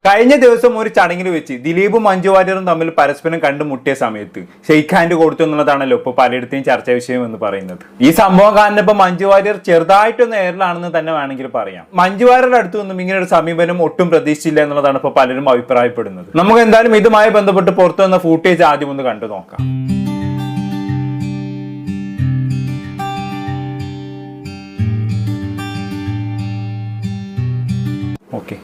കഴിഞ്ഞ ദിവസം ഒരു ചടങ്ങിൽ വെച്ച് ദിലീപും മഞ്ജു വാര്യറും തമ്മിൽ പരസ്പരം കണ്ടുമുട്ടിയ സമയത്ത് ഷെയ്ക്ക് ഹാൻഡ് കൊടുത്തു എന്നുള്ളതാണല്ലോ ഇപ്പൊ പലയിടത്തെയും ചർച്ചാ വിഷയം എന്ന് പറയുന്നത്. ഈ സംഭവം കാരണം ഇപ്പൊ മഞ്ജു വാര്യർ ചെറുതായിട്ടൊന്ന് എയറിലാണെന്ന് തന്നെ വേണമെങ്കിൽ പറയാം. മഞ്ജു വാര്യരുടെ അടുത്തു നിന്നും ഇങ്ങനെ ഒരു സമീപനം ഒട്ടും പ്രതീക്ഷിച്ചില്ല എന്നുള്ളതാണ് ഇപ്പൊ പലരും അഭിപ്രായപ്പെടുന്നത്. നമുക്ക് എന്തായാലും ഇതുമായി ബന്ധപ്പെട്ട് പുറത്തു വന്ന ഫൂട്ടേജ് ആദ്യം ഒന്ന് കണ്ടു നോക്കാം.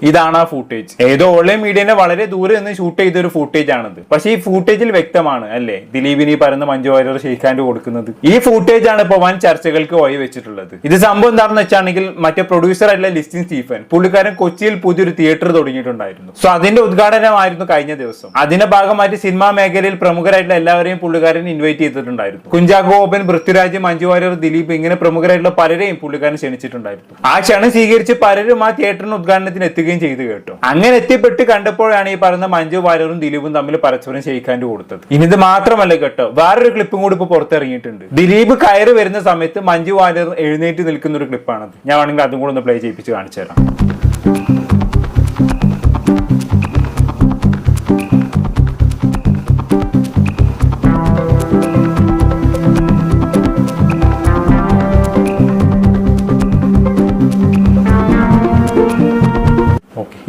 ഇതാണ് ആ ഫൂട്ടേജ്. ഏതോ ഓൺലൈൻ മീഡിയനെ വളരെ ദൂരെ നിന്ന് ഷൂട്ട് ചെയ്ത ഒരു ഫൂട്ടേജ് ആണത്. പക്ഷെ ഈ ഫൂട്ടേജിൽ വ്യക്തമാണ് അല്ലേ ദിലീപിന് ഈ പറയുന്ന മഞ്ജു വാര്യർ ഷെയ്ക്ക് ഹാൻഡ് കൊടുക്കുന്നത്. ഈ ഫൂട്ടേജ് ആണ് ഇപ്പൊ വൻ ചർച്ചകൾക്ക് വഴി വെച്ചിട്ടുള്ളത്. ഇത് സംഭവം എന്താണെന്ന് വെച്ചാണെങ്കിൽ മറ്റേ പ്രൊഡ്യൂസർ ആയിട്ടുള്ള ലിസ്റ്റിൻ സ്റ്റീഫൻ പുള്ളിക്കാരൻ കൊച്ചിയിൽ പുതിയൊരു തിയേറ്റർ തുടങ്ങിയിട്ടുണ്ടായിരുന്നു. സോ അതിന്റെ ഉദ്ഘാടനമായിരുന്നു കഴിഞ്ഞ ദിവസം. അതിന്റെ ഭാഗമായിട്ട് സിനിമാ മേഖലയിൽ പ്രമുഖരായിട്ടുള്ള എല്ലാവരെയും പുള്ളിക്കാരൻ ഇൻവൈറ്റ് ചെയ്തിട്ടുണ്ടായിരുന്നു. കുഞ്ചാക്കോ ബോബൻ, പൃഥ്വിരാജ്, മഞ്ജു വാര്യർ, ദിലീപ് ഇങ്ങനെ പ്രമുഖരായിട്ടുള്ള പലരെയും പുള്ളിക്കാരൻ ക്ഷണിച്ചിട്ടുണ്ടായിരുന്നു. ആ ക്ഷണം സ്വീകരിച്ച് പലരും ആ തിയേറ്ററിന് ഉദ്ഘാടനത്തിന് എത്തുകയും ചെയ്തു കേട്ടോ. അങ്ങനെ എത്തിപ്പെട്ട് കണ്ടപ്പോഴാണ് ഈ പറയുന്ന മഞ്ജു വാര്യറും ദിലീപും തമ്മിൽ പരസ്പരം ഷെയ്ക്ക് ഹാൻഡ് കൊടുത്തത്. ഇനി ഇത് മാത്രമല്ല കേട്ടോ, വേറൊരു ക്ലിപ്പും കൂടി ഇപ്പൊ പുറത്തിറങ്ങിയിട്ടുണ്ട്. ദിലീപ് കയറി വരുന്ന സമയത്ത് മഞ്ജു വാര്യർ എഴുന്നേറ്റ് നിൽക്കുന്ന ഒരു ക്ലിപ്പാണത്. ഞാൻ വേണമെങ്കിൽ അതും കൂടെ ഒന്ന് പ്ലേ ചെയ്യിപ്പിച്ച് കാണിച്ചു തരാം.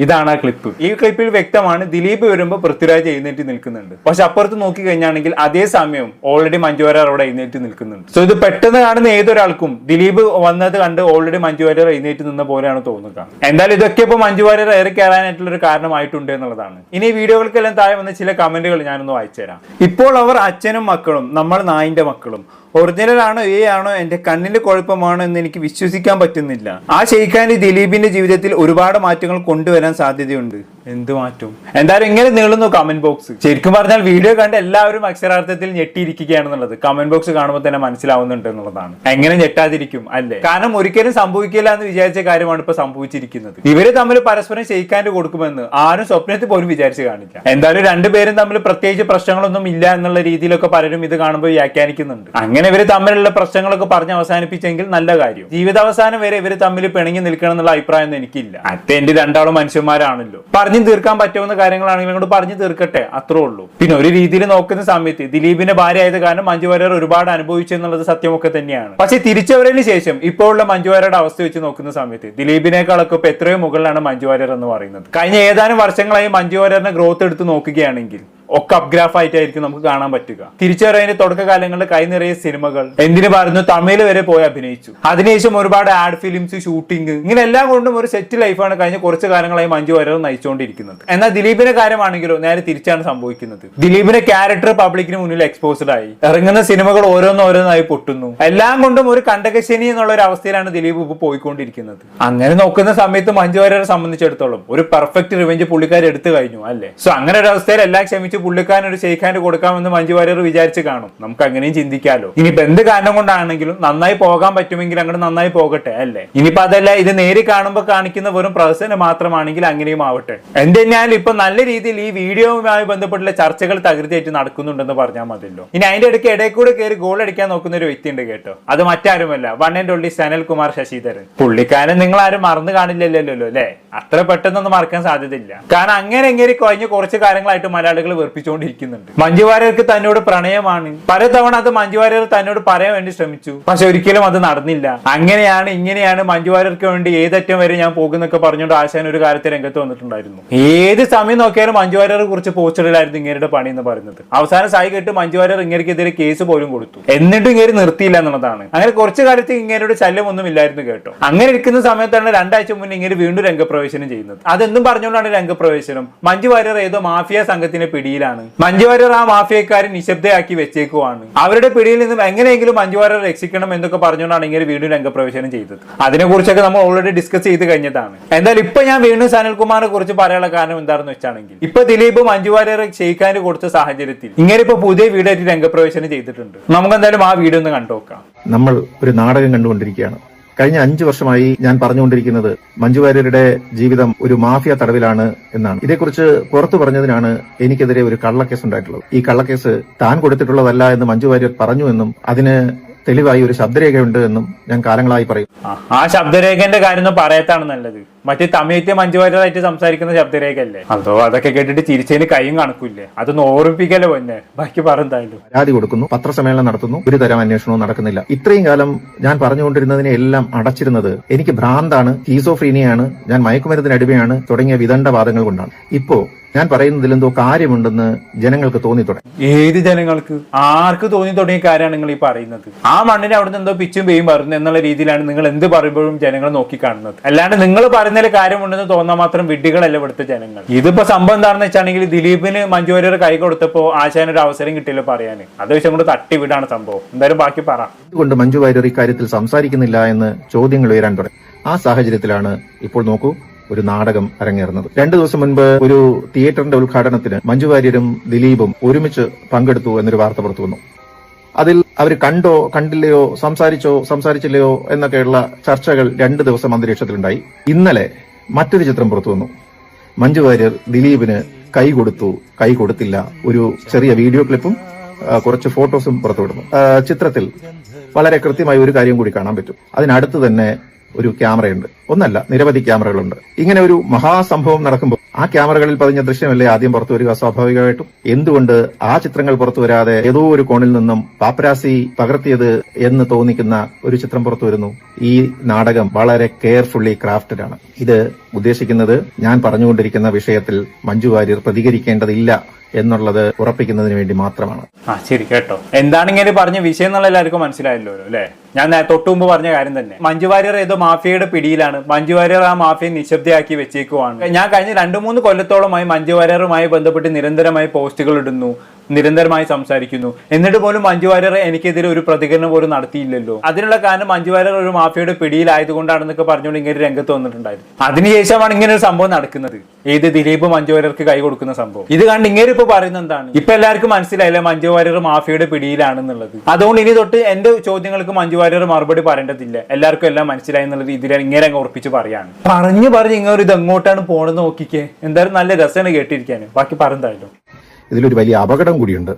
ഇതാണ് ആ ക്ലിപ്പ്. ഈ ക്ലിപ്പിൽ വ്യക്തമാണ് ദിലീപ് വരുമ്പോൾ പൃഥ്വിരാജ് എഴുന്നേറ്റ് നിൽക്കുന്നുണ്ട്. പക്ഷെ അപ്പുറത്ത് നോക്കി കഴിഞ്ഞാണെങ്കിൽ അതേ സമയം ഓൾറെഡി മഞ്ജു വാര്യർ അവിടെ എഴുന്നേറ്റ് നിൽക്കുന്നുണ്ട്. സോ ഇത് പെട്ടെന്ന് കാണുന്ന ഏതൊരാൾക്കും ദിലീപ് വന്നത് കണ്ട് ഓൾറെഡി മഞ്ജു വാര്യർ എഴുന്നേറ്റ് നിന്ന പോലെയാണ് തോന്നുക. എന്തായാലും ഇതൊക്കെ ഇപ്പൊ മഞ്ജു വാര്യർ ഏറി കയറാനായിട്ടുള്ള ഒരു കാരണമായിട്ടുണ്ട് എന്നുള്ളതാണ്. ഇനി ഈ വീഡിയോകൾക്കെല്ലാം താഴെ വന്ന ചില കമന്റുകൾ ഞാനൊന്ന് വായിച്ചു തരാം. ഇപ്പോൾ അവർ അച്ഛനും മക്കളും, നമ്മൾ നായിന്റെ മക്കളും. ഒറിജിനൽ ആണോ എ ആണോ, എന്റെ കണ്ണിന്റെ കുഴപ്പമാണോ എന്ന് എനിക്ക് വിശ്വസിക്കാൻ പറ്റുന്നില്ല. ആ ഷെയ്ക്ക് ഹാൻഡ് ദിലീപിന്റെ ജീവിതത്തിൽ ഒരുപാട് മാറ്റങ്ങൾ കൊണ്ടുവരാൻ സാധ്യതയുണ്ട്. എന്ത് മാറ്റും? എന്തായാലും ഇങ്ങനെ നീളുന്നു കമന്റ് ബോക്സ്. ശരിക്കും പറഞ്ഞാൽ വീഡിയോ കണ്ട് എല്ലാവരും അക്ഷരാർത്ഥത്തിൽ ഞെട്ടിയിരിക്കുകയാണെന്നുള്ളത് കമന്റ് ബോക്സ് കാണുമ്പോൾ തന്നെ മനസ്സിലാവുന്നുണ്ട് എന്നുള്ളതാണ്. എങ്ങനെ ഞെട്ടാതിരിക്കും അല്ലേ? കാരണം ഒരിക്കലും സംഭവിക്കില്ല എന്ന് വിചാരിച്ച കാര്യമാണ് ഇപ്പൊ സംഭവിച്ചിരിക്കുന്നത്. ഇവര് തമ്മിൽ പരസ്പരം ഷെയ്ക്ക് ഹാൻഡ് കൊടുക്കുമെന്ന് ആരും സ്വപ്നത്തിൽ പോലും വിചാരിച്ച് കാണില്ല. എന്തായാലും രണ്ടുപേരും തമ്മിൽ പ്രത്യേകിച്ച് പ്രശ്നങ്ങളൊന്നും ഇല്ല എന്നുള്ള രീതിയിലൊക്കെ പലരും ഇത് കാണുമ്പോൾ വ്യാഖ്യാനിക്കുന്നുണ്ട്. അങ്ങനെ ഇവര് തമ്മിലുള്ള പ്രശ്നങ്ങളൊക്കെ പറഞ്ഞ് അവസാനിപ്പിച്ചെങ്കിൽ നല്ല കാര്യം. ജീവിതാവസാനം വരെ ഇവര് തമ്മിൽ പിണങ്ങി നിൽക്കണം എന്നുള്ള അഭിപ്രായം ഒന്നും എനിക്കില്ല. അറ്റെന്റെ രണ്ടാളും മനുഷ്യന്മാരാണല്ലോ. പറഞ്ഞു തീർക്കാൻ പറ്റുന്ന കാര്യങ്ങളാണെങ്കിലും കൊണ്ട് പറഞ്ഞു തീർക്കട്ടെ, അത്രേ ഉള്ളൂ. പിന്നെ ഒരു രീതിയിൽ നോക്കുന്ന സമയത്ത് ദിലീപിന്റെ ഭാര്യ ആയത് കാരണം മഞ്ജു വാര്യർ ഒരുപാട് അനുഭവിച്ചു എന്നുള്ളത് സത്യമൊക്കെ തന്നെയാണ്. പക്ഷെ തിരിച്ചവരതിന് ശേഷം ഇപ്പോഴുള്ള മഞ്ജു വാര്യരുടെ അവസ്ഥ വെച്ച് നോക്കുന്ന സമയത്ത് ദിലീപിനേക്കാളൊക്കെ ഇപ്പൊ എത്രയോ മുകളിലാണ് മഞ്ജു വാര്യർ എന്ന് പറയുന്നത്. കഴിഞ്ഞ ഏതാനും വർഷങ്ങളായി മഞ്ജു വാര്യറിന്റെ ഗ്രോത്ത് എടുത്ത് നോക്കുകയാണെങ്കിൽ ഒക്കെ അപ്ഗ്രാഫ് ആയിട്ടായിരിക്കും നമുക്ക് കാണാൻ പറ്റുക. തിരിച്ചുവരവിന്റെ തുടക്കകാലങ്ങളിൽ കൈ നിറയെ സിനിമകൾ, എന്തിനു പറഞ്ഞു തമിഴ് വരെ പോയി അഭിനയിച്ചു. അതിനുശേഷം ഒരുപാട് ആഡ് ഫിലിംസ്, ഷൂട്ടിംഗ്, ഇങ്ങനെ എല്ലാം കൊണ്ടും ഒരു സെറ്റ് ലൈഫാണ് കഴിഞ്ഞ കുറച്ച് കാലങ്ങളായി മഞ്ജു വാര്യർ നയിച്ചുകൊണ്ടിരിക്കുന്നത്. എന്നാൽ ദിലീപിന്റെ കാര്യമാണെങ്കിലോ നേരെ തിരിച്ചാണ് സംഭവിക്കുന്നത്. ദിലീപിന്റെ ക്യാരക്ടർ പബ്ലിക്കിന് മുന്നിൽ എക്സ്പോസ്ഡ് ആയി, ഇറങ്ങുന്ന സിനിമകൾ ഓരോന്നോരോന്നായി പൊട്ടുന്നു. എല്ലാം കൊണ്ടും ഒരു കണ്ടകശനി എന്നുള്ള ഒരു അവസ്ഥയിലാണ് ദിലീപ് ഇപ്പോൾ പോയിക്കൊണ്ടിരിക്കുന്നത്. അങ്ങനെ നോക്കുന്ന സമയത്ത് മഞ്ജു വാര്യരെ സംബന്ധിച്ചിടത്തോളം ഒരു പെർഫെക്റ്റ് റിവെഞ്ച് പുള്ളിക്കാർ എടുത്തു കഴിഞ്ഞു അല്ലേ? സോ അങ്ങനെ ഒരു അവസ്ഥയിൽ എല്ലാം ക്ഷമിച്ച് പുള്ളിക്കാരൻ ഒരു ഷെയ്ക്ക് ഹാൻഡ് കൊടുക്കാമെന്ന് മഞ്ജു വാര്യർ വിചാരിച്ച് കാണും. നമുക്ക് അങ്ങനെയും ചിന്തിക്കാലോ. ഇനിയിപ്പോ എന്ത് കാരണം കൊണ്ടാണെങ്കിലും നന്നായി പോകാൻ പറ്റുമെങ്കിൽ അങ്ങോട്ട് നന്നായി പോകട്ടെ അല്ലേ? ഇനിയിപ്പോ അതല്ല, ഇത് നേരി കാണുമ്പോൾ കാണിക്കുന്ന വെറും പ്രഹസനം മാത്രമാണെങ്കിൽ അങ്ങനെയും ആവട്ടെ. എന്തെന്നാലും ഇപ്പൊ നല്ല രീതിയിൽ ഈ വീഡിയോയുമായി ബന്ധപ്പെട്ടുള്ള ചർച്ചകൾ തകൃതിയായിട്ട് നടക്കുന്നുണ്ടെന്ന് പറഞ്ഞാൽ മതിയല്ലോ. ഇനി അതിന്റെ ഇടയിൽ കൂടെ കയറി ഗോൾ അടിക്കാൻ നോക്കുന്ന ഒരു വ്യക്തിയുണ്ട് കേട്ടോ. അത് മറ്റാരുമല്ല, one and only Sanalkumar Sasidharan. പുള്ളിക്കാരൻ നിങ്ങൾ ആരും മറന്നു കാണില്ലല്ലോ അല്ലേ? അത്ര പെട്ടെന്നൊന്നും മറക്കാൻ സാധ്യതയില്ല. കാരണം അങ്ങനെ കഴിഞ്ഞ കുറച്ച് കാര്യങ്ങളായിട്ട് മലയാളികൾ വെറുപ്പിച്ചുകൊണ്ടിരിക്കുന്നുണ്ട്. മഞ്ജു വാര്യർക്ക് തന്നോട് പ്രണയമാണ്. പലതവണ അത് മഞ്ജു വാര്യർ തന്നോട് പറയാൻ വേണ്ടി ശ്രമിച്ചു, പക്ഷെ ഒരിക്കലും അത് നടന്നില്ല. അങ്ങനെയാണ് ഇങ്ങനെയാണ് മഞ്ജു വാര്യർക്ക് വേണ്ടി ഏതറ്റം വരെ ഞാൻ പോകുന്നൊക്കെ പറഞ്ഞുകൊണ്ട് ആശാൻ ഒരു കാലത്ത് രംഗത്ത് വന്നിട്ടുണ്ടായിരുന്നു. ഏത് സമയം നോക്കിയാലും മഞ്ജു വാര്യരെ കുറിച്ച് പോസ്റ്ററിലായിരുന്നു ഇങ്ങനെയുടെ പണി എന്ന് പറയുന്നത്. അവസാനം സായി കേട്ട് മഞ്ജു വാര്യർ ഇങ്ങനെക്കെതിരെ കേസ് പോലും കൊടുത്തു. എന്നിട്ടും ഇങ്ങനെ നിർത്തിയില്ല എന്നുള്ളതാണ്. അങ്ങനെ കുറച്ചു കാലത്ത് ഇങ്ങനെയുടെ ശല്യമൊന്നും ഇല്ലായിരുന്നു കേട്ടോ. അങ്ങനെ ഇരിക്കുന്ന സമയത്താണ് 2 ആഴ്ച മുന്നേ ഇങ്ങനെ വീണ്ടും രംഗപ്രവേശനം ചെയ്യുന്നത്. അതെന്തും പറഞ്ഞുകൊണ്ടാണ് രംഗപ്രവേശനം. മഞ്ജു വാര്യർ ഏതോ മാഫിയ സംഘത്തിന്റെ പിടിയിലാണ്. മഞ്ജു വാര്യർ ആ മാഫിയക്കാരെ നിശബ്ദയാക്കി വെച്ചേക്കുവാണ്. അവരുടെ പിടിയിൽ നിന്നും എങ്ങനെയെങ്കിലും മഞ്ജു വാര്യർ രക്ഷിക്കണം എന്നൊക്കെ പറഞ്ഞുകൊണ്ടാണ് ഇങ്ങനെ വീണ്ടും രംഗപ്രവേശനം ചെയ്തത്. അതിനെക്കുറിച്ചൊക്കെ നമ്മൾ ഓൾറെഡി ഡിസ്കസ് ചെയ്ത് കഴിഞ്ഞതാണ്. എന്തായാലും ഇപ്പൊ ഞാൻ വീണ്ടും സനൽകുമാറിനെ കുറിച്ച് പറയാനുള്ള കാരണം എന്താണെന്ന് വെച്ചാണെങ്കിൽ ഇപ്പൊ ദിലീപ് മഞ്ജു വാര്യർ ഷെയ്ക്ക് ഹാൻഡ് കൊടുത്ത സാഹചര്യത്തിൽ ഇങ്ങനെ ഇപ്പൊ പുതിയ വീഡിയോ ആയിട്ട് രംഗപ്രവേശനം ചെയ്തിട്ടുണ്ട്. നമുക്ക് എന്തായാലും ആ വീഡിയോ ഒന്ന് കണ്ടുനോക്കാം. നമ്മൾ ഒരു നാടകം കണ്ടുകൊണ്ടിരിക്കുകയാണ്. കഴിഞ്ഞ 5 വർഷമായി ഞാൻ പറഞ്ഞുകൊണ്ടിരിക്കുന്നത് മഞ്ജു വാര്യരുടെ ജീവിതം ഒരു മാഫിയ തടവിലാണ് എന്നാണ്. ഇതേക്കുറിച്ച് പുറത്തു പറഞ്ഞതിനാണ് എനിക്കെതിരെ ഒരു കള്ളക്കേസ് ഉണ്ടായിട്ടുള്ളത്. ഈ കള്ളക്കേസ് താൻ കൊടുത്തിട്ടുള്ളതല്ല എന്ന് മഞ്ജു വാര്യർ പറഞ്ഞു എന്നും അതിന് തെളിവായി ഒരു ശബ്ദരേഖയുണ്ട് എന്നും ഞാൻ കാലങ്ങളായി പറയും. ആ ശബ്ദരേഖന്റെ കാര്യം പറയത്താണ് നല്ലത്. മറ്റേ തമിഴത്തെ മഞ്ജു വാര്യറായിട്ട് സംസാരിക്കുന്ന ശബ്ദരേഖയല്ലേ. അതോ അതൊക്കെ കേട്ടിട്ട് ചിരിച്ചതിന് കൈയും കണക്കൂല്ലേ. അതൊന്ന് ഓർമ്മിപ്പിക്കല്ലോ പൊന്നെ. ബാക്കി പറഞ്ഞാലും പരാതി കൊടുക്കുന്നു, പത്രസമ്മേളനം നടത്തുന്നു, ഒരു തരം അന്വേഷണവും നടക്കുന്നില്ല. ഇത്രയും കാലം ഞാൻ പറഞ്ഞുകൊണ്ടിരുന്നതിനെ എല്ലാം അടച്ചിരുന്നത് എനിക്ക് ഭ്രാന്താണ്, ഹീസോഫ്രീനിയാണ്, ഞാൻ മയക്കുമരുന്നിന് അടിമയാണ് തുടങ്ങിയ വിദണ്ഡവാദങ്ങൾ കൊണ്ടാണ്. ഇപ്പോ ഞാൻ പറയുന്നതിൽ എന്തോ കാര്യമുണ്ടെന്ന് ജനങ്ങൾക്ക് തോന്നി തുടങ്ങി. ഏത് ജനങ്ങൾക്ക്? ആർക്ക് തോന്നി തുടങ്ങിയ കാര്യമാണ് നിങ്ങൾ ഈ പറയുന്നത്? ആ മണ്ണിനെ അവിടുന്ന് എന്തോ പിച്ചും പേയും പറഞ്ഞു എന്നുള്ള രീതിയിലാണ് നിങ്ങൾ എന്ത് പറയുമ്പോഴും ജനങ്ങൾ നോക്കിക്കാണുന്നത്. അല്ലാണ്ട് നിങ്ങൾ പറയുന്നതിൽ കാര്യമുണ്ടെന്ന് തോന്നാൻ മാത്രം വിഡ്ഢികളല്ല ഇവിടുത്തെ ജനങ്ങൾ. ഇതിപ്പോ സംഭവം എന്താണെന്ന് വെച്ചാണെങ്കിൽ ദിലീപിന് മഞ്ജു വാര്യർ കൈ കൊടുത്തപ്പോ ആശാനൊരു അവസരം കിട്ടിയല്ലോ പറയാന്. അത് വെച്ച് കൊണ്ട് തട്ടിവിടാണ് സംഭവം. എന്തായാലും ബാക്കി പറ. എന്തുകൊണ്ട് മഞ്ജു വാര്യർ ഇക്കാര്യത്തിൽ സംസാരിക്കുന്നില്ല എന്ന് ചോദ്യങ്ങൾ ഉയരാൻ തുടങ്ങി. ആ സാഹചര്യത്തിലാണ് ഇപ്പോൾ നോക്കൂ ഒരു നാടകം അരങ്ങേറുന്നത്. 2 ദിവസം മുൻപ് ഒരു തിയേറ്ററിന്റെ ഉദ്ഘാടനത്തിന് മഞ്ജു വാര്യരും ദിലീപും ഒരുമിച്ച് പങ്കെടുത്തു എന്നൊരു വാർത്ത പുറത്തു വന്നു. അതിൽ അവർ കണ്ടോ കണ്ടില്ലയോ, സംസാരിച്ചില്ലയോ എന്നൊക്കെയുള്ള ചർച്ചകൾ 2 ദിവസം അന്തരീക്ഷത്തിലുണ്ടായി. ഇന്നലെ മറ്റൊരു ചിത്രം പുറത്തു വന്നു. മഞ്ജു വാര്യർ ദിലീപിന് കൈ കൊടുത്തു, കൈ കൊടുത്തില്ല. ഒരു ചെറിയ വീഡിയോ ക്ലിപ്പും കുറച്ച് ഫോട്ടോസും പുറത്തുവിടുന്നു. ചിത്രത്തിൽ വളരെ കൃത്യമായി ഒരു കാര്യം കൂടി കാണാൻ പറ്റും. അതിനടുത്ത് തന്നെ ഒരു ക്യാമറയുണ്ട്. ഒന്നല്ല, നിരവധി ക്യാമറകളുണ്ട്. ഇങ്ങനെ ഒരു മഹാസംഭവം നടക്കുമ്പോൾ ആ ക്യാമറകളിൽ പതിഞ്ഞ ദൃശ്യമല്ലേ ആദ്യം പുറത്തു വരിക സ്വാഭാവികമായിട്ടും. എന്തുകൊണ്ട് ആ ചിത്രങ്ങൾ പുറത്തു വരാതെ ഏതോ ഒരു കോണിൽ നിന്നും പാപ്പരാസി പകർത്തിയത് എന്ന് തോന്നിക്കുന്ന ഒരു ചിത്രം പുറത്തു വരുന്നു? ഈ നാടകം വളരെ കെയർഫുള്ളി ക്രാഫ്റ്റഡ് ആണ്. ഇത് ഉദ്ദേശിക്കുന്നത് ഞാൻ പറഞ്ഞുകൊണ്ടിരിക്കുന്ന വിഷയത്തിൽ മഞ്ജു വാര്യർ പ്രതികരിക്കേണ്ടതില്ല എന്നുള്ളത് ഉറപ്പിക്കുന്നതിന് വേണ്ടി മാത്രമാണ്. ശരി കേട്ടോ. എന്താണ് ഇങ്ങനെ പറഞ്ഞ വിഷയം എന്നുള്ള എല്ലാവർക്കും മനസ്സിലായല്ലോ അല്ലെ. ഞാൻ തൊട്ടു മുമ്പ് പറഞ്ഞ കാര്യം തന്നെ. മഞ്ജു വാര്യർ ഏതോ മാഫിയയുടെ പിടിയിലാണ്. മഞ്ജു വാര്യർ ആ മാഫിയെ നിശബ്ദയാക്കി വെച്ചേക്കുവാണ്. ഞാൻ കഴിഞ്ഞ 2-3 കൊല്ലത്തോളമായി മഞ്ജു വാര്യറുമായി ബന്ധപ്പെട്ട് നിരന്തരമായി പോസ്റ്റുകൾ ഇടുന്നു, നിരന്തരമായി സംസാരിക്കുന്നു. എന്നിട്ട് പോലും മഞ്ജു വാര്യർ എനിക്കെതിരെ ഒരു പ്രതികരണം പോലും നടത്തിയില്ലല്ലോ. അതിനുള്ള കാരണം മഞ്ജു വാര്യർ ഒരു മാഫിയയുടെ പിടിയിലായതുകൊണ്ടാണെന്നൊക്കെ പറഞ്ഞുകൊണ്ട് ഇങ്ങനെ രംഗത്ത് വന്നിട്ടുണ്ടായിരുന്നു. അതിനുശേഷമാണ് ഇങ്ങനെ ഒരു സംഭവം നടക്കുന്നത്. ഏത് ദിലീപ് മഞ്ജു വാര്യർക്ക് കൈ കൊടുക്കുന്ന സംഭവം. ഇത് കണ്ട് ഇങ്ങനെ ഇപ്പൊ പറയുന്നത് എന്താണ്? ഇപ്പൊ എല്ലാവർക്കും മനസ്സിലായില്ലേ മഞ്ജു വാര്യർ മാഫിയയുടെ പിടിയിലാണെന്നുള്ളത്. അതുകൊണ്ട് ഇനി തൊട്ട് എന്റെ ചോദ്യങ്ങൾക്ക് മഞ്ജു വാര്യർ മറുപടി പറയേണ്ടതില്ല. എല്ലാവർക്കും എല്ലാം മനസ്സിലായി എന്നുള്ള രീതിയിലാണ് ഇങ്ങനെ അങ്ങ് ഉറപ്പിച്ച് പറയാണ്. പറഞ്ഞ് ഇങ്ങനെ ഇത് എങ്ങോട്ടാണ് പോണെന്ന് നോക്കിക്കേ. എന്തായാലും നല്ല രസമാണ് കേട്ടിരിക്കാന്. ബാക്കി പറഞ്ഞാലും ഇതിലൊരു വലിയ അപകടം കൂടിയുണ്ട്.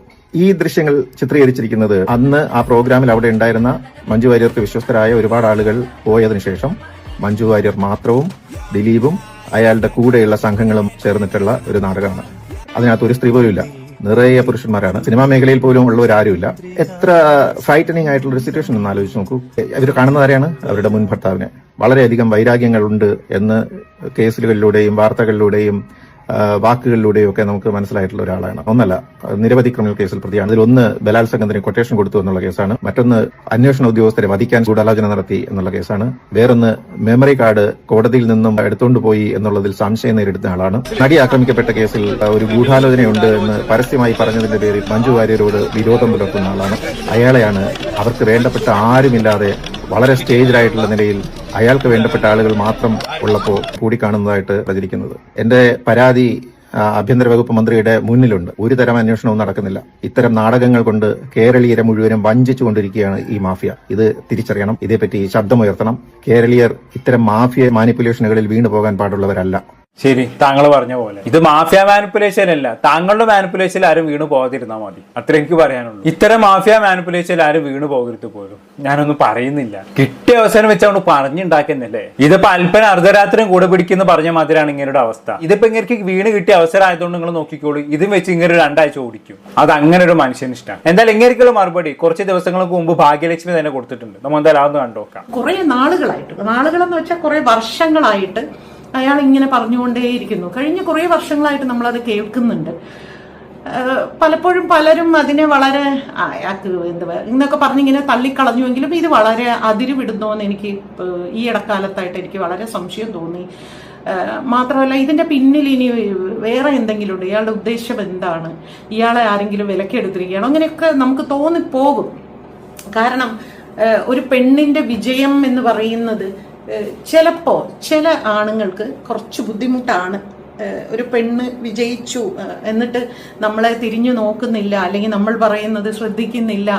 ഈ ദൃശ്യങ്ങൾ ചിത്രീകരിച്ചിരിക്കുന്നത് അന്ന് ആ പ്രോഗ്രാമിൽ അവിടെ ഉണ്ടായിരുന്ന മഞ്ജു വാര്യർക്ക് വിശ്വസ്തരായ ഒരുപാട് ആളുകൾ പോയതിനു ശേഷം മഞ്ജു വാര്യർ മാത്രവും ദിലീപും അയാളുടെ കൂടെയുള്ള സംഘങ്ങളും ചേർന്നിട്ടുള്ള ഒരു നാടകമാണ്. അതിനകത്ത് ഒരു സ്ത്രീ പോലും ഇല്ല, നിറയെ പുരുഷന്മാരാണ്. സിനിമാ മേഖലയിൽ പോലും ഉള്ളവരാരുമില്ല. എത്ര ഫ്രൈറ്റനിങ് ആയിട്ടുള്ള ഒരു സിറ്റുവേഷൻ ഒന്ന് ആലോചിച്ച് നോക്കൂ. ഇവർ കാണുന്നത് ആരെയാണ്? അവരുടെ മുൻ ഭർത്താവിനെ. വളരെയധികം വൈരാഗ്യങ്ങളുണ്ട് എന്ന് കേസുകളിലൂടെയും വാർത്തകളിലൂടെയും വാക്കുകളിലൂടെയും ഒക്കെ നമുക്ക് മനസ്സിലായിട്ടുള്ള ഒരാളാണ്. ഒന്നല്ല, നിരവധി ക്രിമിനൽ കേസിൽ പ്രതിയാണ്. അതിലൊന്ന് ബലാത്സംഗത്തിന് കൊട്ടേഷൻ കൊടുത്തു എന്നുള്ള കേസാണ്. മറ്റൊന്ന് അന്വേഷണ ഉദ്യോഗസ്ഥരെ വധിക്കാൻ ഗൂഢാലോചന നടത്തി എന്നുള്ള കേസാണ്. വേറൊന്ന് മെമ്മറി കാർഡ് കോടതിയിൽ നിന്നും എടുത്തുകൊണ്ട് പോയി എന്നുള്ളതിൽ സംശയം നേരിടുന്ന ആളാണ്. നടി ആക്രമിക്കപ്പെട്ട കേസിൽ ഒരു ഗൂഢാലോചനയുണ്ട് എന്ന് പരസ്യമായി പറഞ്ഞതിന്റെ പേരിൽ മഞ്ജു വാര്യരോട് വിരോധം പുലർത്തുന്ന ആളാണ്. അയാളെയാണ് അവർക്ക് വേണ്ടപ്പെട്ട ആരുമില്ലാതെ വളരെ സ്റ്റേജിലായിട്ടുള്ള നിലയിൽ അയാൾക്ക് വേണ്ടപ്പെട്ട ആളുകൾ മാത്രം ഉള്ളപ്പോൾ കൂടിക്കാണുന്നതായിട്ട് പ്രചരിക്കുന്നത്. എന്റെ പരാതി ആഭ്യന്തര വകുപ്പ് മന്ത്രിയുടെ മുന്നിലുണ്ട്. ഒരു തരം അന്വേഷണവും നടക്കുന്നില്ല. ഇത്തരം നാടകങ്ങൾ കൊണ്ട് കേരളീയരെ മുഴുവനും വഞ്ചിച്ചുകൊണ്ടിരിക്കുകയാണ് ഈ മാഫിയ. ഇത് തിരിച്ചറിയണം. ഇതേപ്പറ്റി ശബ്ദമുയർത്തണം. കേരളീയർ ഇത്തരം മാഫിയ മാനിപ്പുലേഷനുകളിൽ വീണു പോകാൻ പാടുള്ളവരല്ല. ശരി, താങ്കൾ പറഞ്ഞ പോലെ ഇത് മാഫിയ മാനിപ്പുലേഷൻ അല്ല. താങ്കളുടെ മാനിപ്പുലേഷൻ ആരും വീണു പോകാതിരുന്നാൽ മതി. അത്ര എനിക്ക് പറയാനുള്ളൂ. ഇത്തരം മാഫിയ മാനിപ്പുലേഷൻ ആരും വീണു പോകരുത് പോലും. ഞാനൊന്നും പറയുന്നില്ല. കിട്ടിയ അവസരം വെച്ചോണ്ട് പറഞ്ഞുണ്ടാക്കുന്നല്ലേ. ഇതിപ്പോ അല്പന അർദ്ധരാത്രിയും കൂടെ പിടിക്കുന്ന പറഞ്ഞ മാതിരിയാണ് ഇങ്ങനൊരു അവസ്ഥ. ഇതിപ്പോ ഇങ്ങനെ വീണ് കിട്ടിയ അവസരം ആയതുകൊണ്ട് നിങ്ങൾ നോക്കിക്കോളൂ. ഇതും വെച്ച് ഇങ്ങനെ 2 ആഴ്ച ഓടിക്കും. അത് അങ്ങനെ ഒരു മനുഷ്യന് ഇഷ്ടമാണ്. എന്തായാലും ഇങ്ങനെയൊക്കെയുള്ള മറുപടി കുറച്ച് ദിവസങ്ങൾക്ക് മുമ്പ് ഭാഗ്യലക്ഷ്മി തന്നെ കൊടുത്തിട്ടുണ്ട്. നമ്മൾ എന്തായാലും അതൊന്ന് കണ്ടുനോക്കാം. കുറെ നാളുകളെന്ന് വെച്ചാൽ കുറെ വർഷങ്ങളായിട്ട് അയാൾ ഇങ്ങനെ പറഞ്ഞുകൊണ്ടേയിരിക്കുന്നു. കഴിഞ്ഞ കുറേ വർഷങ്ങളായിട്ട് നമ്മളത് കേൾക്കുന്നുണ്ട്. പലപ്പോഴും പലരും അതിനെ വളരെ എന്നൊക്കെ പറഞ്ഞിങ്ങനെ തള്ളിക്കളഞ്ഞുവെങ്കിലും ഇത് വളരെ അതിരുവിടുന്നോ എന്ന് എനിക്ക് ഈ ഇടക്കാലത്തായിട്ട് എനിക്ക് വളരെ സംശയം തോന്നി. മാത്രമല്ല ഇതിന്റെ പിന്നിൽ ഇനി വേറെ എന്തെങ്കിലും ഉണ്ട്. ഇയാളുടെ ഉദ്ദേശം എന്താണ്? ഇയാളെ ആരെങ്കിലും വിലക്കെടുത്തിരിക്കുകയാണോ? അങ്ങനെയൊക്കെ നമുക്ക് തോന്നിപ്പോകും. കാരണം ഒരു പെണ്ണിന്റെ വിജയം എന്ന് പറയുന്നത് ചിലപ്പോ ചില ആണുങ്ങൾക്ക് കുറച്ച് ബുദ്ധിമുട്ടാണ്. ഒരു പെണ്ണ് വിജയിച്ചു എന്നിട്ട് നമ്മളെ തിരിഞ്ഞു നോക്കുന്നില്ല, അല്ലെങ്കിൽ നമ്മൾ പറയുന്നത് ശ്രദ്ധിക്കുന്നില്ല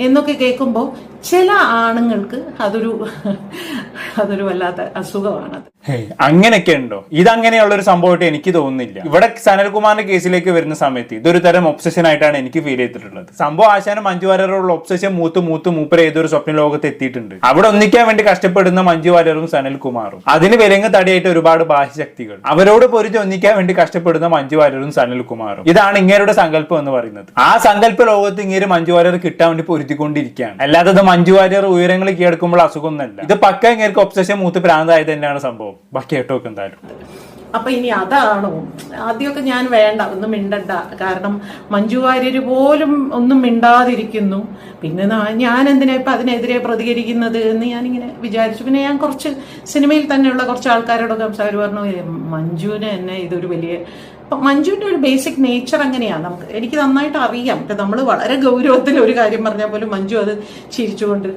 എന്നൊക്കെ കേൾക്കുമ്പോൾ ചില ആണുങ്ങൾക്ക് അതൊരു വല്ലാത്ത അസുഖമാണത്. അങ്ങനെയൊക്കെ ഉണ്ടോ? ഇതങ്ങനെയുള്ള ഒരു സംഭവമായിട്ട് എനിക്ക് തോന്നുന്നില്ല. ഇവിടെ സനൽകുമാറിന്റെ കേസിലേക്ക് വരുന്ന സമയത്ത് ഇതൊരു തരം ഒബ്സഷൻ ആയിട്ടാണ് എനിക്ക് ഫീൽ ചെയ്തിട്ടുള്ളത്. സംഭവം ആശാനും മഞ്ജു വാര്യരോടുള്ള ഒബ്സഷൻ മൂപ്പർ ഏതൊരു സ്വപ്ന ലോകത്ത് എത്തിയിട്ടുണ്ട്. അവിടെ ഒന്നിക്കാൻ വേണ്ടി കഷ്ടപ്പെടുന്ന മഞ്ജു വാര്യറും സനൽകുമാറും, അതിന് വിലങ്ങ് തടിയായിട്ട് ഒരുപാട് ബാഹ്യശക്തികൾ, അവരോട് പൊരിച്ച് ഒന്നിക്കാൻ വേണ്ടി കഷ്ടപ്പെടുന്ന മഞ്ജു വാര്യരും സനൽകുമാറും. ഇതാണ് ഇങ്ങേരുടെ സങ്കല്പം എന്ന് പറയുന്നത്. ആ സങ്കല്പ ലോകത്ത് ഇങ്ങനെ മഞ്ജു വാര്യർ കിട്ടാൻ വേണ്ടി പൊരുത്തിക്കൊണ്ടിരിക്കുകയാണ്. അല്ലാതെ ഇത് മഞ്ജു വാര്യർ ഉയരങ്ങൾ കീഴടക്കുമ്പോൾ അസുഖമൊന്നല്ല. ഇത് പക്ക ഇങ്ങനെ ഒബ്സഷൻ മൂത്ത് പ്രാന്തായത് തന്നെയാണ് സംഭവം. ബാക്കി കേട്ടോക്കെ എന്തായാലും. അപ്പൊ ഇനി അതാണോ? ആദ്യമൊക്കെ ഞാൻ വേണ്ട, ഒന്നും മിണ്ടണ്ട, കാരണം മഞ്ജു വാര്യർ പോലും ഒന്നും മിണ്ടാതിരിക്കുന്നു, പിന്നെ ഞാൻ എന്തിനാ ഇപ്പൊ അതിനെതിരെ പ്രതികരിക്കുന്നത് എന്ന് ഞാനിങ്ങനെ വിചാരിച്ചു. പിന്നെ ഞാൻ കുറച്ച് സിനിമയിൽ തന്നെയുള്ള കുറച്ച് ആൾക്കാരോടൊക്കെ സംസാരിച്ചു, പറഞ്ഞു മഞ്ജുവിന് തന്നെ ഇതൊരു വലിയ, മഞ്ജുവിന്റെ ഒരു ബേസിക് നേച്ചർ അങ്ങനെയാണ്. എനിക്ക് നന്നായിട്ട് അറിയാം. നമ്മൾ വളരെ ഗൗരവത്തിൽ ഒരു കാര്യം പറഞ്ഞാൽ പോലും മഞ്ജു അത് ചിരിച്ചുകൊണ്ട്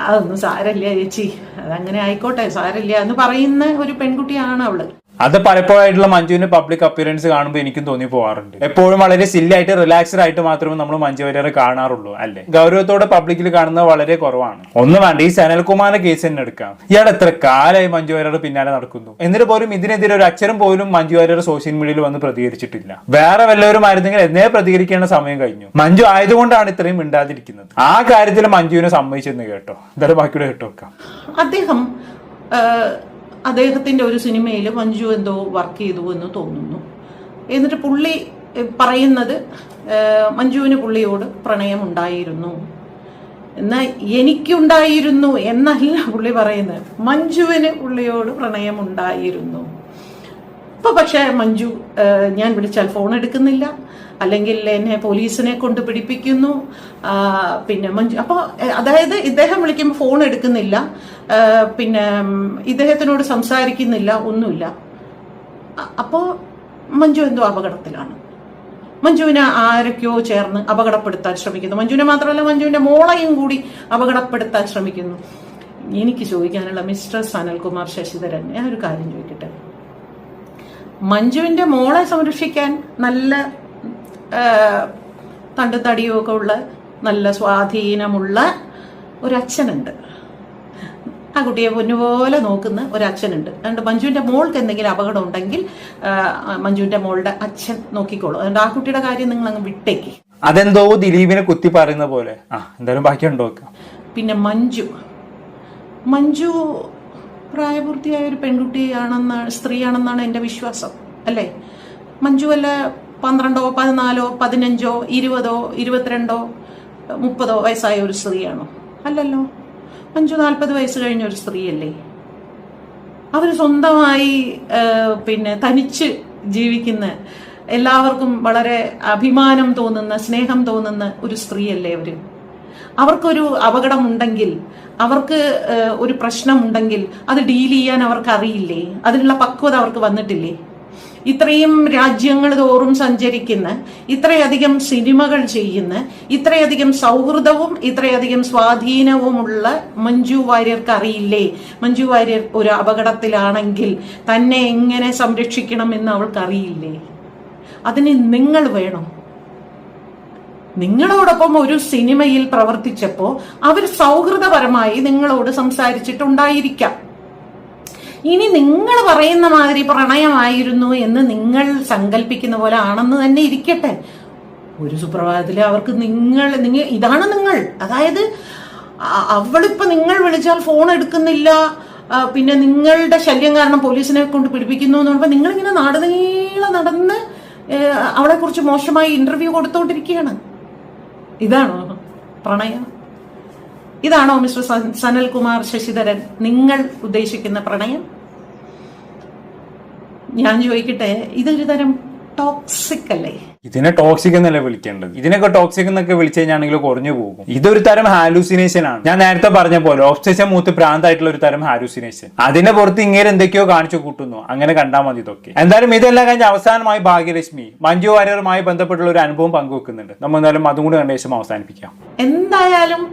അതൊന്നും സാരമില്ല ചേച്ചി, അതങ്ങനെ ആയിക്കോട്ടെ, സാരമില്ല എന്ന് പറയുന്ന ഒരു പെൺകുട്ടിയാണ് അവള്. അത് പലപ്പോഴായിട്ടുള്ള മഞ്ജുവിന്റെ പബ്ലിക് അപ്പിയറൻസ് കാണുമ്പോൾ എനിക്കും തോന്നി പോകാറുണ്ട്. എപ്പോഴും വളരെ സില്ലായിട്ട് റിലാക്സ്ഡ് ആയിട്ട് മാത്രമേ നമ്മൾ മഞ്ജു വാര്യരെ കാണാറുള്ളൂ, അല്ലെ? ഗൗരവത്തോടെ പബ്ലിക്കിൽ കാണുന്നത് വളരെ കുറവാണ്. ഒന്നും വേണ്ട, ഈ സനൽകുമാറിന്റെ കേസ് തന്നെ എടുക്കാം. ഇയാൾ എത്ര കാലമായി മഞ്ജു വാര്യർ പിന്നാലെ നടക്കുന്നു, എന്നിട്ട് പോലും ഇതിനെതിരെ ഒരു അക്ഷരം പോലും മഞ്ജു വാര്യർ സോഷ്യൽ മീഡിയയിൽ വന്ന് പ്രതികരിച്ചിട്ടില്ല. വേറെ വല്ലവരും ആയിരുന്നെങ്കിൽ എന്നേ പ്രതികരിക്കേണ്ട സമയം കഴിഞ്ഞു. മഞ്ജു ആയതുകൊണ്ടാണ് ഇത്രയും മിണ്ടാതിരിക്കുന്നത്. ആ കാര്യത്തിൽ മഞ്ജുവിനെ സമ്മതിച്ചെന്ന് കേട്ടോ. എന്തായാലും ബാക്കിയുടെ കേട്ടോക്കാം. അദ്ദേഹത്തിന്റെ ഒരു സിനിമയിൽ മഞ്ജു എന്തോ വർക്ക് ചെയ്തു എന്ന് തോന്നുന്നു. എന്നിട്ട് പുള്ളി പറയുന്നത് മഞ്ജുവിന് പുള്ളിയോട് പ്രണയമുണ്ടായിരുന്നു. എന്നാൽ എനിക്കുണ്ടായിരുന്നു എന്നല്ല പുള്ളി പറയുന്നത്, മഞ്ജുവിന് പുള്ളിയോട് പ്രണയമുണ്ടായിരുന്നു. ഇപ്പൊ പക്ഷെ മഞ്ജു ഞാൻ വിളിച്ചാൽ ഫോൺ എടുക്കുന്നില്ല, അല്ലെങ്കിൽ എന്നെ പോലീസിനെ കൊണ്ട് പിടിപ്പിക്കുന്നു. പിന്നെ മഞ്ജു അപ്പോൾ അതായത് ഇദ്ദേഹം വിളിക്കുമ്പോൾ ഫോൺ എടുക്കുന്നില്ല, പിന്നെ ഇദ്ദേഹത്തിനോട് സംസാരിക്കുന്നില്ല, ഒന്നുമില്ല. അപ്പോൾ മഞ്ജു എന്തോ അപകടത്തിലാണ്. മഞ്ജുവിനെ ആരൊക്കെയോ ചേർന്ന് അപകടപ്പെടുത്താൻ ശ്രമിക്കുന്നു. മഞ്ജുവിനെ മാത്രമല്ല, മഞ്ജുവിന്റെ മോളെയും കൂടി അപകടപ്പെടുത്താൻ ശ്രമിക്കുന്നു. എനിക്ക് ചോദിക്കാനുള്ള മിസ്റ്റർ സനൽകുമാർ ശശിധരൻ, ഞാൻ ഒരു കാര്യം ചോദിക്കട്ടെ. മഞ്ജുവിന്റെ മോളെ സംരക്ഷിക്കാൻ നല്ല തണ്ടുതടിയും ഒക്കെ ഉള്ള നല്ല സ്വാധീനമുള്ള ഒരച്ഛനുണ്ട്. ആ കുട്ടിയെ പൊന്നുപോലെ നോക്കുന്ന ഒരച്ഛനുണ്ട്. അതുകൊണ്ട് മഞ്ജുവിന്റെ മോൾക്ക് എന്തെങ്കിലും അപകടം ഉണ്ടെങ്കിൽ മഞ്ജുവിന്റെ മോളുടെ അച്ഛൻ നോക്കിക്കോളൂ. അതുകൊണ്ട് ആ കുട്ടിയുടെ കാര്യം നിങ്ങൾ അങ്ങ് വിട്ടേക്ക്. അതെന്തോ ദിലീപിനെ കുത്തി പറയുന്ന പോലെ. എന്തായാലും ബാക്കിയുണ്ടോ? പിന്നെ മഞ്ജു പ്രായപൂർത്തിയായ ഒരു സ്ത്രീയാണെന്നാണ് എൻ്റെ വിശ്വാസം, അല്ലേ? മഞ്ജു വല്ല 12, 14, 15, 20, 22, 30 വയസ്സായ ഒരു സ്ത്രീയാണോ? അല്ലല്ലോ. മഞ്ജു 40 വയസ്സ് കഴിഞ്ഞ ഒരു സ്ത്രീയല്ലേ? അവര് സ്വന്തമായി പിന്നെ തനിച്ച് ജീവിക്കുന്ന, എല്ലാവർക്കും വളരെ അഭിമാനം തോന്നുന്ന, സ്നേഹം തോന്നുന്ന ഒരു സ്ത്രീയല്ലേ അവര്? അവർക്കൊരു അപകടമുണ്ടെങ്കിൽ, അവർക്ക് ഒരു പ്രശ്നമുണ്ടെങ്കിൽ അത് ഡീൽ ചെയ്യാൻ അവർക്ക് അറിയില്ലേ? അതിനുള്ള പക്വത അവർക്ക് വന്നിട്ടില്ലേ? ഇത്രയും രാജ്യങ്ങൾ തോറും സഞ്ചരിക്കുന്ന, ഇത്രയധികം സിനിമകൾ ചെയ്യുന്ന, ഇത്രയധികം സൗഹൃദവും ഇത്രയധികം സ്വാധീനവുമുള്ള മഞ്ജു വാര്യർക്ക് അറിയില്ലേ മഞ്ജു വാര്യർ ഒരു അപകടത്തിലാണെങ്കിൽ തന്നെ എങ്ങനെ സംരക്ഷിക്കണമെന്ന് അവൾക്കറിയില്ലേ? അതിന് നിങ്ങൾ വേണം. നിങ്ങളോടൊപ്പം ഒരു സിനിമയിൽ പ്രവർത്തിച്ചപ്പോ അവർ സൗഹൃദപരമായി നിങ്ങളോട് സംസാരിച്ചിട്ടുണ്ടായിരിക്കാം. ഇനി നിങ്ങൾ പറയുന്ന മാതിരി പ്രണയമായിരുന്നു എന്ന് നിങ്ങൾ സങ്കല്പിക്കുന്ന പോലെ ആണെന്ന് തന്നെ ഇരിക്കട്ടെ. ഒരു സുപ്രഭാതത്തില് അവർക്ക് നിങ്ങൾ ഇതാണ് നിങ്ങൾ, അതായത് അവളിപ്പോ നിങ്ങൾ വിളിച്ചാൽ ഫോൺ എടുക്കുന്നില്ല, പിന്നെ നിങ്ങളുടെ ശല്യം കാരണം പോലീസിനെ കൊണ്ട് പിടിപ്പിക്കുന്നു എന്ന് പറയുമ്പോൾ നിങ്ങളിങ്ങനെ നാടുനീളെ നടന്ന് അവളെ കുറിച്ച് മോശമായി ഇന്റർവ്യൂ കൊടുത്തോണ്ടിരിക്കുകയാണ്. ഇതാണോ പ്രണയം? ഇതാണോ മിസ്റ്റർ സനൽകുമാർ ശശിധരൻ നിങ്ങൾ ഉദ്ദേശിക്കുന്ന പ്രണയം? ഞാൻ ചോദിക്കട്ടെ, ഇതൊരു തരം ടോക്സിക് അല്ലേ? ഇതിനെ ടോക്സിക് എന്നല്ലേ വിളിക്കേണ്ടത്? ഇതിനൊക്കെ ടോക്സിക് എന്നൊക്കെ വിളിച്ചു കഴിഞ്ഞാണെങ്കിൽ കുറഞ്ഞു പോകും. ഇതൊരു തരം ഹാലൂസിനേഷൻ ആണ്. ഞാൻ നേരത്തെ പറഞ്ഞ പോലെ ഒബ്സഷൻ മൂത്ത് പ്രാന്തായിട്ടുള്ള ഒരു തരം ഹാലൂസിനേഷൻ. അതിനെ പുറത്ത് ഇങ്ങനെ എന്തൊക്കെയോ കാണിച്ചു കൂട്ടുന്നു. അങ്ങനെ കണ്ടാൽ മതി ഇതൊക്കെ. എന്തായാലും ഇതെല്ലാം കഴിഞ്ഞ് അവസാനമായി ഭാഗ്യലക്ഷ്മി മഞ്ജു വാര്യറുമായി ബന്ധപ്പെട്ടുള്ള ഒരു അനുഭവം പങ്കുവെക്കുന്നുണ്ട്. നമ്മൾ എന്തായാലും അതും കൂടി കണ്ട ശേഷം അവസാനിപ്പിക്കാം. എന്തായാലും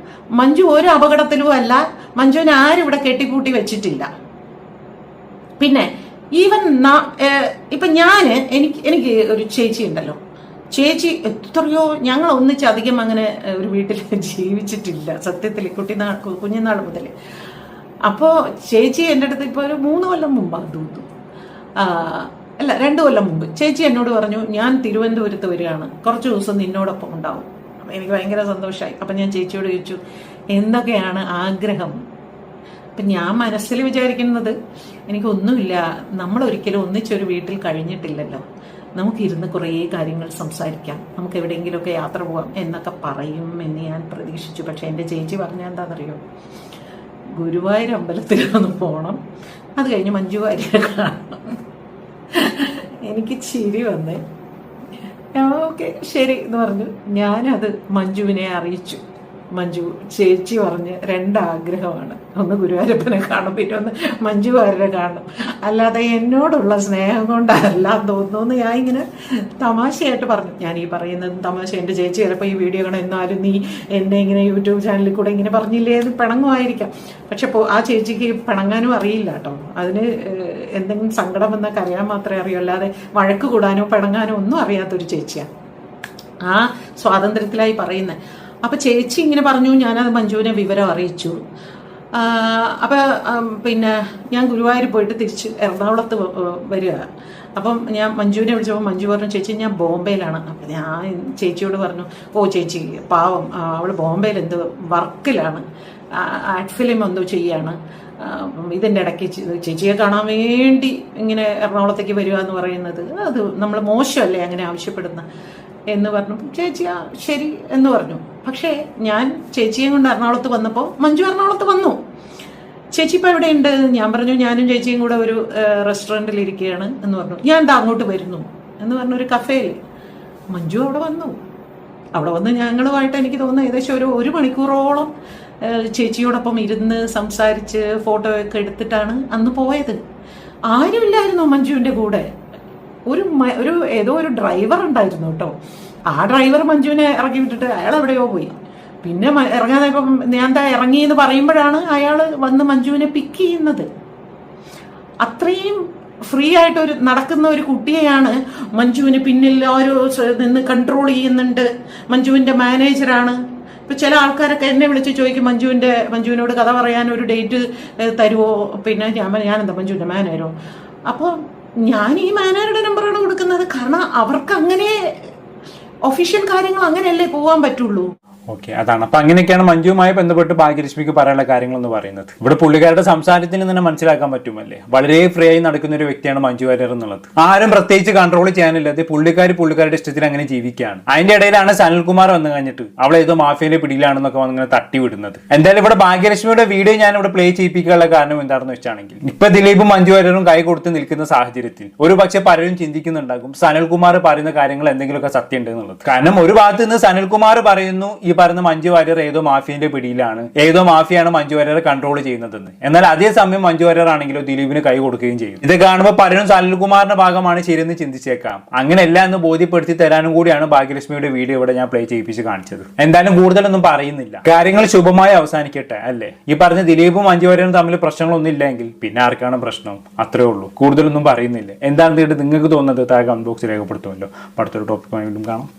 മഞ്ജു ഒരു അപകടത്തിലും അല്ല. മഞ്ജുവിനെ ആരും ഇവിടെ കെട്ടിപ്പൂട്ടി വെച്ചിട്ടില്ല. പിന്നെ ഈവൻ ഇപ്പൊ എനിക്ക് ഒരു ചേച്ചി ഉണ്ടല്ലോ. ചേച്ചി എത്രയോ, ഞങ്ങൾ ഒന്നിച്ച് അധികം അങ്ങനെ ഒരു വീട്ടിൽ ജീവിച്ചിട്ടില്ല സത്യത്തിൽ, കുഞ്ഞുനാൾ മുതൽ. അപ്പോൾ ചേച്ചി എൻ്റെ അടുത്ത് ഇപ്പോൾ ഒരു 3 കൊല്ലം മുമ്പാണ് തോന്നുന്നു, അല്ല 2 കൊല്ലം മുമ്പ് ചേച്ചി എന്നോട് പറഞ്ഞു, ഞാൻ തിരുവനന്തപുരത്ത് വരികയാണ്, കുറച്ച് ദിവസം നിന്നോടൊപ്പം ഉണ്ടാവും. എനിക്ക് ഭയങ്കര സന്തോഷമായി. അപ്പം ഞാൻ ചേച്ചിയോട് ചോദിച്ചു, എന്തൊക്കെയാണ് ആഗ്രഹം? അപ്പം ഞാൻ മനസ്സിൽ വിചാരിക്കുന്നത്, എനിക്കൊന്നുമില്ല, നമ്മളൊരിക്കലും ഒന്നിച്ചൊരു വീട്ടിൽ കഴിഞ്ഞിട്ടില്ലല്ലോ, നമുക്കിരുന്ന് കുറേ കാര്യങ്ങൾ സംസാരിക്കാം, നമുക്ക് എവിടെയെങ്കിലുമൊക്കെ യാത്ര പോകാം എന്നൊക്കെ പറയും എന്ന് ഞാൻ പ്രതീക്ഷിച്ചു. പക്ഷെ എൻ്റെ ചേച്ചി പറഞ്ഞാൽ എന്താണെന്നറിയോ, ഗുരുവായൂർ അമ്പലത്തിലൊന്ന് പോകണം, അത് കഴിഞ്ഞ് മഞ്ജു വാര്യരെ കാണണം. എനിക്ക് ചിരി വന്നേ. ഓക്കെ ശരി എന്ന് പറഞ്ഞു. ഞാനത് മഞ്ജുവിനെ അറിയിച്ചു. മഞ്ജു ചേച്ചി പറഞ്ഞ് 2 ആഗ്രഹമാണ്, ഒന്ന് ഗുരുവായൂരപ്പനെ കാണും, പിന്നെ ഒന്ന് മഞ്ജു വാര്യരെ കാണും, അല്ലാതെ എന്നോടുള്ള സ്നേഹം കൊണ്ടല്ല തോന്നുന്നു. ഞാൻ ഇങ്ങനെ തമാശയായിട്ട് പറഞ്ഞു. ഞാൻ ഈ പറയുന്നത് തമാശ. എൻ്റെ ചേച്ചി ചിലപ്പോൾ ഈ വീഡിയോ കാണാൻ, എന്നാലും നീ എന്നെ ഇങ്ങനെ യൂട്യൂബ് ചാനലിൽ കൂടെ ഇങ്ങനെ പറഞ്ഞില്ലേ എന്ന് പിണങ്ങുമായിരിക്കാം. പക്ഷെ ആ ചേച്ചിക്ക് പിണങ്ങാനും അറിയില്ല കേട്ടോ. അതിന് എന്തെങ്കിലും സങ്കടം വന്നാൽ അറിയാൻ മാത്രമേ അറിയൂ, അല്ലാതെ വഴക്ക് കൂടാനോ പിണങ്ങാനോ ഒന്നും അറിയാത്തൊരു ചേച്ചിയാണ്. ആ സ്വാതന്ത്ര്യത്തിലായി പറയുന്നത്. അപ്പം ചേച്ചി ഇങ്ങനെ പറഞ്ഞു, ഞാനത് മഞ്ജുവിനെ വിവരം അറിയിച്ചു. അപ്പം പിന്നെ ഞാൻ ഗുരുവായൂർ പോയിട്ട് തിരിച്ച് എറണാകുളത്ത് വരിക. അപ്പം ഞാൻ മഞ്ജുവിനെ വിളിച്ചപ്പോൾ മഞ്ജു പറഞ്ഞു, ചേച്ചി ഞാൻ ബോംബെയിലാണ്. അപ്പം ഞാൻ ചേച്ചിയോട് പറഞ്ഞു, ഓ ചേച്ചി പാവം, അവൾ ബോംബെയിൽ എന്ത് വർക്കിലാണ്, ആഡ് ഫിലിം എന്തോ ചെയ്യാണ്, ഇതിൻ്റെ ഇടയ്ക്ക് ചേച്ചിയെ കാണാൻ വേണ്ടി ഇങ്ങനെ എറണാകുളത്തേക്ക് വരിക എന്ന് പറയുന്നത് അത് നമ്മൾ മോശമല്ലേ അങ്ങനെ ആവശ്യപ്പെടുന്ന എന്ന് പറഞ്ഞു. ചേച്ചി ശരി എന്ന് പറഞ്ഞു. പക്ഷേ ഞാൻ ചേച്ചിയെ കൊണ്ട് എറണാകുളത്ത് വന്നപ്പോൾ മഞ്ജു എറണാകുളത്ത് വന്നു. ചേച്ചി ഇപ്പോൾ എവിടെയുണ്ട്? ഞാൻ പറഞ്ഞു, ഞാനും ചേച്ചിയും കൂടെ ഒരു റെസ്റ്റോറൻറ്റിൽ ഇരിക്കുകയാണ് എന്ന് പറഞ്ഞു. ഞാൻ എന്താ അങ്ങോട്ട് വരുന്നു എന്ന് പറഞ്ഞു, ഒരു കഫേയിൽ. മഞ്ജു അവിടെ വന്നു. അവിടെ വന്ന് ഞങ്ങളുമായിട്ട് എനിക്ക് തോന്നുന്നു ഏകദേശം ഒരു മണിക്കൂറോളം ചേച്ചിയോടൊപ്പം ഇരുന്ന് സംസാരിച്ച് ഫോട്ടോ ഒക്കെ എടുത്തിട്ടാണ് അന്ന് പോയത്. ആരുമില്ലായിരുന്നു മഞ്ജുവിൻ്റെ കൂടെ. ഒരു ഏതോ ഒരു ഡ്രൈവർ ഉണ്ടായിരുന്നു കേട്ടോ. ആ ഡ്രൈവർ മഞ്ജുവിനെ ഇറക്കി വിട്ടിട്ട് അയാൾ എവിടെയോ പോയി. പിന്നെ ഇറങ്ങാനപ്പം ഞാൻ എന്താ ഇറങ്ങി എന്ന് പറയുമ്പോഴാണ് അയാൾ വന്ന് മഞ്ജുവിനെ പിക്ക് ചെയ്യുന്നത്. അത്രയും ഫ്രീ ആയിട്ട് നടക്കുന്ന ഒരു കുട്ടിയെയാണ് മഞ്ജുവിന് പിന്നിൽ നിന്ന് കൺട്രോൾ ചെയ്യുന്നുണ്ട്. മഞ്ജുവിൻ്റെ മാനേജറാണ്. ഇപ്പം ചില ആൾക്കാരൊക്കെ എന്നെ വിളിച്ച് ചോദിക്കും, മഞ്ജുവിനോട് കഥ പറയാൻ ഒരു ഡേറ്റ് തരുമോ? പിന്നെ ഞാൻ എന്താ മഞ്ജുവിൻ്റെ മാനേജറോ? അപ്പോൾ ഞാൻ ഈ മാനേജറുടെ നമ്പറാണ് കൊടുക്കുന്നത്. കാരണം അവർക്ക് അങ്ങനെ ഒഫീഷ്യൽ കാര്യങ്ങൾ അങ്ങനെയല്ലേ പോകാൻ പറ്റുള്ളൂ. ഓക്കെ, അതാണ്. അപ്പൊ അങ്ങനെയൊക്കെയാണ് മഞ്ജുവുമായി ബന്ധപ്പെട്ട് ഭാഗ്യലക്ഷ്മിക്ക് പറയാനുള്ള കാര്യങ്ങൾ എന്ന് പറയുന്നത്. ഇവിടെ പുള്ളിക്കാരുടെ സംസാരത്തിൽ തന്നെ മനസ്സിലാക്കാൻ പറ്റുമല്ലേ, വളരെ ഫ്രീ ആയി നടക്കുന്ന ഒരു വ്യക്തിയാണ് മഞ്ജു വാര്യർ എന്നുള്ളത്. ആരും പ്രത്യേകിച്ച് കൺട്രോൾ ചെയ്യാനില്ലാതെ പുള്ളിക്കാരുടെ ഇഷ്ടത്തിൽ അങ്ങനെ ജീവിക്കുകയാണ്. അതിന്റെ ഇടയിലാണ് സനൽകുമാർ വന്നു കഴിഞ്ഞിട്ട് അവൾ ഏതോ മാഫിയയുടെ പിടിയിലാണെന്നൊക്കെ വന്നിങ്ങനെ തട്ടി വിടുന്നത്. എന്തായാലും ഇവിടെ ഭാഗ്യലക്ഷ്മിയുടെ വീഡിയോ ഞാൻ ഇവിടെ പ്ലേ ചെയ്യിപ്പിക്കാനുള്ള കാരണം എന്താണെന്ന് വെച്ചാണെങ്കിൽ, ഇപ്പൊ ദിലീപും മഞ്ജു വാര്യരും കൈ കൊടുത്ത് നിൽക്കുന്ന സാഹചര്യത്തിൽ ഒരു പക്ഷെ പലരും ചിന്തിക്കുന്നുണ്ടാകും സനൽകുമാർ പറയുന്ന കാര്യങ്ങൾ എന്തെങ്കിലുമൊക്കെ സത്യം ഉണ്ട് എന്നുള്ളത്. കാരണം ഒരു ഭാഗത്ത് നിന്ന് സനൽകുമാർ പറയുന്നു ഈ പറയുന്ന മഞ്ജു വാര്യർ ഏതോ മാഫിയന്റെ പിടിയിലാണ്, ഏതോ മാഫിയാണ് മഞ്ജു വാര്യരെ കൺട്രോൾ ചെയ്യുന്നതെന്ന്. എന്നാൽ അതേസമയം മഞ്ജു വാര്യർ ആണെങ്കിലോ ദിലീപിന് കൈ കൊടുക്കുകയും ചെയ്യും. ഇത് കാണുമ്പോൾ പലരും സനൽകുമാറിന്റെ ഭാഗമാണ് ശരിയെന്ന് ചിന്തിച്ചേക്കാം. അങ്ങനെയല്ല എന്ന് ബോധ്യപ്പെടുത്തി തരാനും കൂടിയാണ് ഭാഗ്യലക്ഷ്മിയുടെ വീഡിയോ ഇവിടെ ഞാൻ പ്ലേ ചെയ്യിപ്പിച്ച് കാണിച്ചത്. എന്തായാലും കൂടുതലൊന്നും പറയുന്നില്ല, കാര്യങ്ങൾ ശുഭമായി അവസാനിക്കട്ടെ അല്ലേ. ഈ പറഞ്ഞ ദിലീപും മഞ്ജു വാര്യരും തമ്മിൽ പ്രശ്നങ്ങളൊന്നും ഇല്ലെങ്കിൽ പിന്നെ ആർക്കാണ് പ്രശ്നം? അത്രേ ഉള്ളൂ, കൂടുതലൊന്നും പറയുന്നില്ല. എന്താണ് നിങ്ങൾക്ക് തോന്നുന്നത് താഴെ കമന്റ് ബോക്സിൽ രേഖപ്പെടുത്തുമല്ലോ. അടുത്തൊരു ടോപ്പിക്കുമായി വീണ്ടും കാണാം.